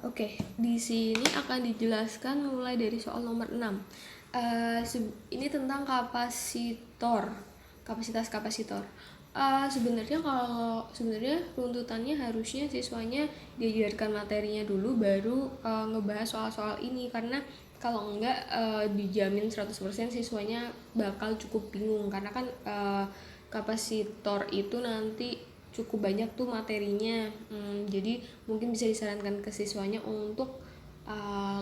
Oke, di sini akan dijelaskan mulai dari soal nomor 6. Ini tentang kapasitor, kapasitas kapasitor. Sebenarnya runtutannya harusnya siswanya diajarkan materinya dulu baru ngebahas soal-soal ini, karena kalau enggak dijamin 100% siswanya bakal cukup bingung, karena kan kapasitor itu nanti cukup banyak tuh materinya. Jadi mungkin bisa disarankan ke siswanya untuk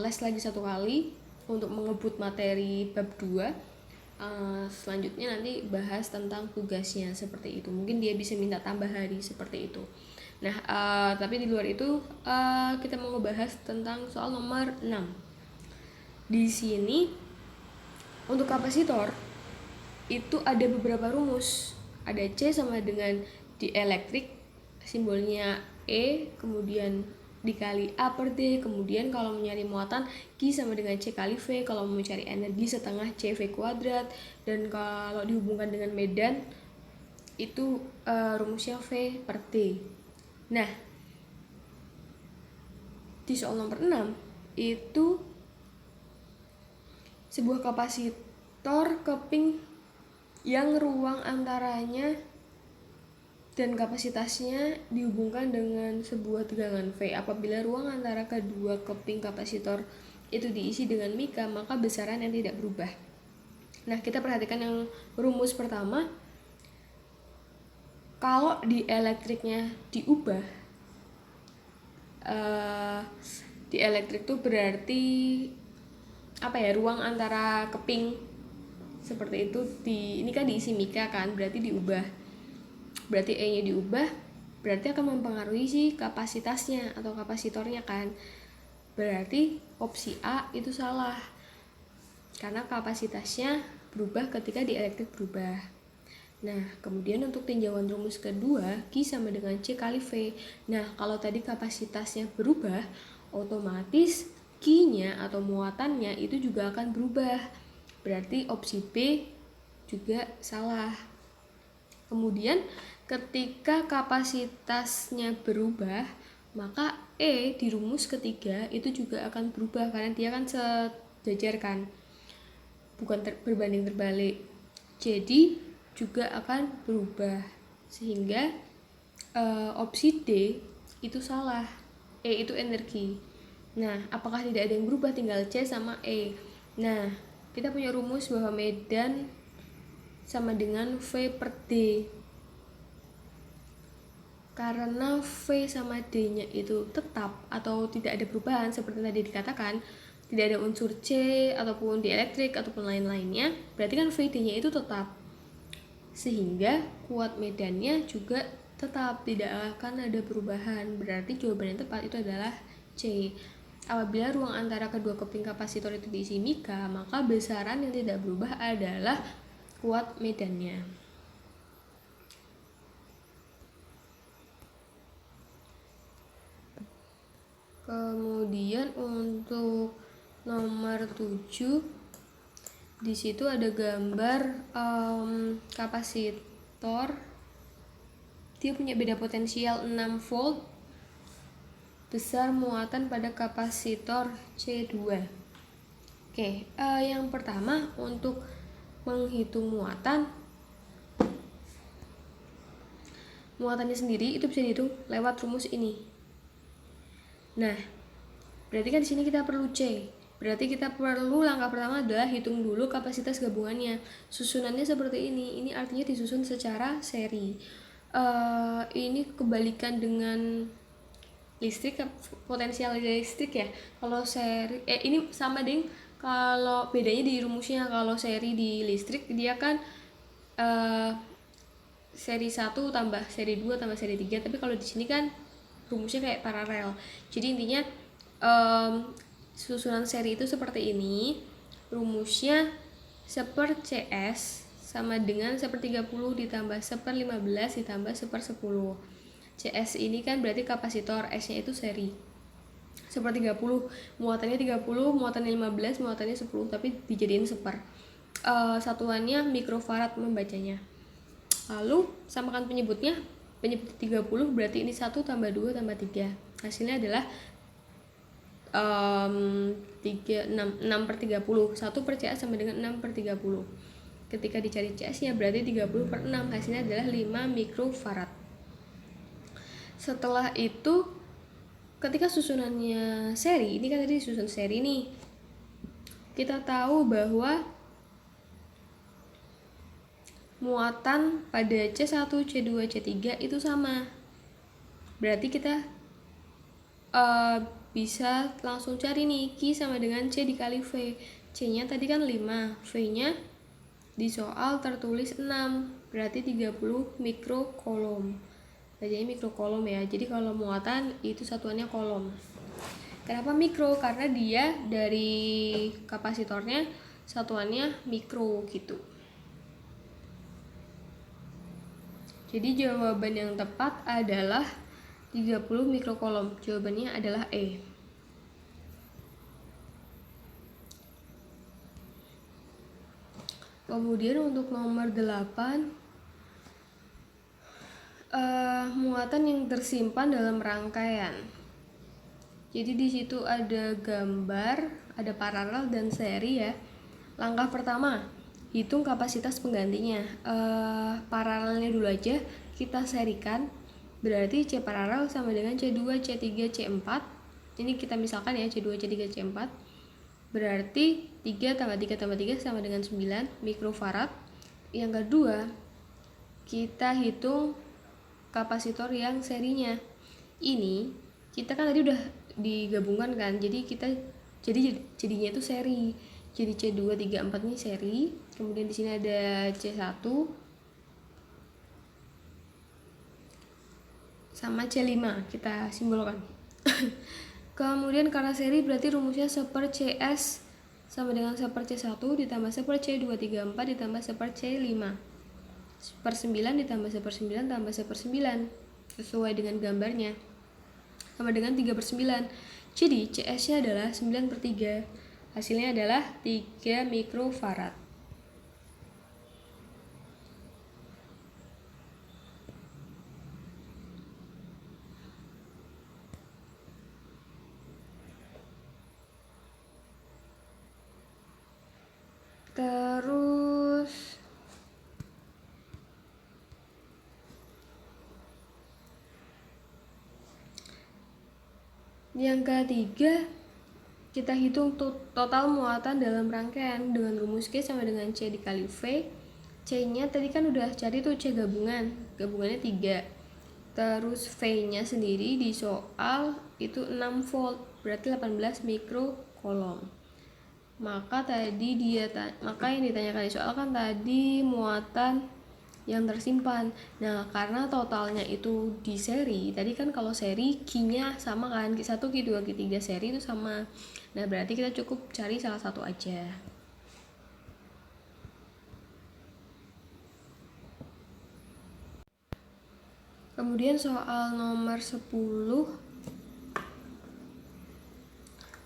les lagi 1 kali untuk mengebut materi bab 2. Selanjutnya nanti bahas tentang tugasnya seperti itu. Mungkin dia bisa minta tambah hari seperti itu. Nah, tapi di luar itu kita mau ngebahas tentang soal nomor 6. Di sini untuk kapasitor itu ada beberapa rumus. Ada C sama dengan dielektrik, simbolnya E, kemudian dikali A per D. Kemudian kalau mencari muatan, Q sama dengan C kali V. Kalau mau mencari energi setengah CV kuadrat. Dan kalau dihubungkan dengan medan, itu rumusnya V per T. Nah, di soal nomor 6 itu sebuah kapasitor keping yang ruang antaranya dan kapasitasnya dihubungkan dengan sebuah tegangan V. Apabila ruang antara kedua keping kapasitor itu diisi dengan mika, maka besaran yang tidak berubah. Nah, kita perhatikan yang rumus pertama. Kalau dielektriknya diubah, dielektrik itu berarti ruang antara keping seperti itu ini kan diisi mika kan, berarti diubah. Berarti E-nya diubah, berarti akan mempengaruhi si kapasitasnya atau kapasitornya kan. Berarti opsi A itu salah, karena kapasitasnya berubah ketika dielektrik berubah. Nah, kemudian untuk tinjauan rumus kedua, Q sama dengan C kali V. Nah, kalau tadi kapasitasnya berubah, otomatis Q-nya atau muatannya itu juga akan berubah. Berarti opsi B juga salah. Kemudian ketika kapasitasnya berubah, maka E di rumus ketiga itu juga akan berubah, karena dia kan sejajar kan, bukan berbanding terbalik. Jadi juga akan berubah, sehingga opsi D itu salah. E itu energi. Nah, apakah tidak ada yang berubah? Tinggal C sama E. Nah, kita punya rumus bahwa medan sama dengan V per D. Karena V sama D-nya itu tetap atau tidak ada perubahan seperti tadi dikatakan, tidak ada unsur C ataupun dielektrik ataupun lain-lainnya, berarti kan VD-nya itu tetap, sehingga kuat medannya juga tetap, tidak akan ada perubahan. Berarti jawaban yang tepat itu adalah C. Apabila ruang antara kedua keping kapasitor itu diisi mika, maka besaran yang tidak berubah adalah kuat medannya. Kemudian untuk nomor 7, di situ ada gambar kapasitor. Dia punya beda potensial 6 volt. Besar muatan pada kapasitor C2. Oke, yang pertama untuk menghitung muatannya sendiri itu bisa dihitung lewat rumus ini. Nah, berarti kan di sini kita perlu C. Berarti kita perlu langkah pertama adalah hitung dulu kapasitas gabungannya. Susunannya seperti ini. Ini artinya disusun secara seri. Ini kebalikan dengan listrik, potensial listrik ya. Kalau seri, ini sama ding. Kalau bedanya di rumusnya, kalau seri di listrik dia kan seri 1 tambah seri 2 tambah seri 3. Tapi kalau di sini kan rumusnya kayak paralel. Jadi intinya susunan seri itu seperti ini. Rumusnya 1/CS sama dengan 1/30 ditambah 1/15 ditambah 1/10. CS ini kan berarti kapasitor, S-nya itu seri. 1/30, muatannya 30, muatannya 15, muatannya 10, tapi dijadiin 1/. Satuannya mikrofarad membacanya. Lalu samakan penyebutnya. Penyebut 30 berarti ini 1 tambah 2 tambah 3. Hasilnya adalah 6/30. 1 per CS sama dengan 6/30. Ketika dicari CS nya berarti 30/6, hasilnya adalah 5 mikrofarad. Setelah itu ketika susunannya seri, ini kan tadi susun seri nih, kita tahu bahwa muatan pada C1, C2, C3 itu sama. Berarti kita bisa langsung cari nih, Q sama dengan C dikali V. C nya tadi kan 5, V nya di soal tertulis 6, berarti 30 mikrokolom. Jadi mikrokolom ya, jadi kalau muatan itu satuannya kolom. Kenapa mikro? Karena dia dari kapasitornya satuannya mikro gitu. Jadi jawaban yang tepat adalah 30 mikrokolom. Jawabannya adalah E. Kemudian untuk nomor 8, muatan yang tersimpan dalam rangkaian. Jadi di situ ada gambar, ada paralel dan seri ya. Langkah pertama, hitung kapasitas penggantinya. Paralelnya dulu aja, kita serikan. Berarti C paralel sama dengan C2, C3, C4. Ini kita misalkan ya, C2, C3, C4. Berarti 3 tambah 3 tambah 3 sama dengan 9 mikrofarad. Yang kedua, kita hitung kapasitor yang serinya. Ini kita kan tadi udah digabungkan kan, jadi jadinya itu seri. Jadi C2, 3, 4 ini seri. Kemudian di sini ada C1 sama C5 kita simbolkan. Kemudian karena seri berarti rumusnya 1/CS sama dengan 1/C1 ditambah 1/C2, 3, 4 ditambah 1/C5. 1/9 ditambah 1/9 tambah 1/9 sesuai dengan gambarnya sama dengan 3/9. Jadi CS nya adalah 9/3. Hasilnya adalah 3 mikrofarad. Terus yang ketiga, kita hitung total muatan dalam rangkaian dengan rumus Q sama dengan C dikali V. C nya tadi kan udah cari tuh, C gabungannya 3. Terus V nya sendiri di soal itu 6 volt, berarti 18 mikrokolom. Maka yang ditanyakan di soal kan tadi muatan yang tersimpan. Nah, karena totalnya itu di seri, tadi kan kalau seri Q-nya sama kan, Q1, Q2, Q3 seri itu sama. Nah, berarti kita cukup cari salah satu aja. Kemudian soal nomor 10,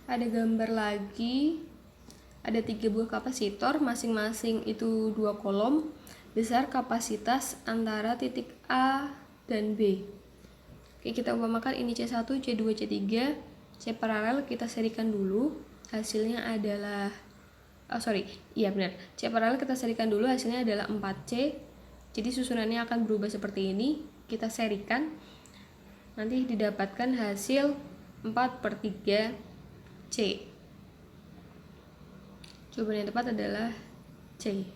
ada gambar lagi. Ada 3 buah kapasitor, masing-masing itu 2 kolom. Besar kapasitas antara titik A dan B. Oke, kita umpamakan ini C1, C2, C3. C paralel kita serikan dulu. Hasilnya adalah C paralel kita serikan dulu, hasilnya adalah 4C. Jadi susunannya akan berubah seperti ini. Kita serikan. Nanti didapatkan hasil 4/3C. Jawaban yang tepat adalah C.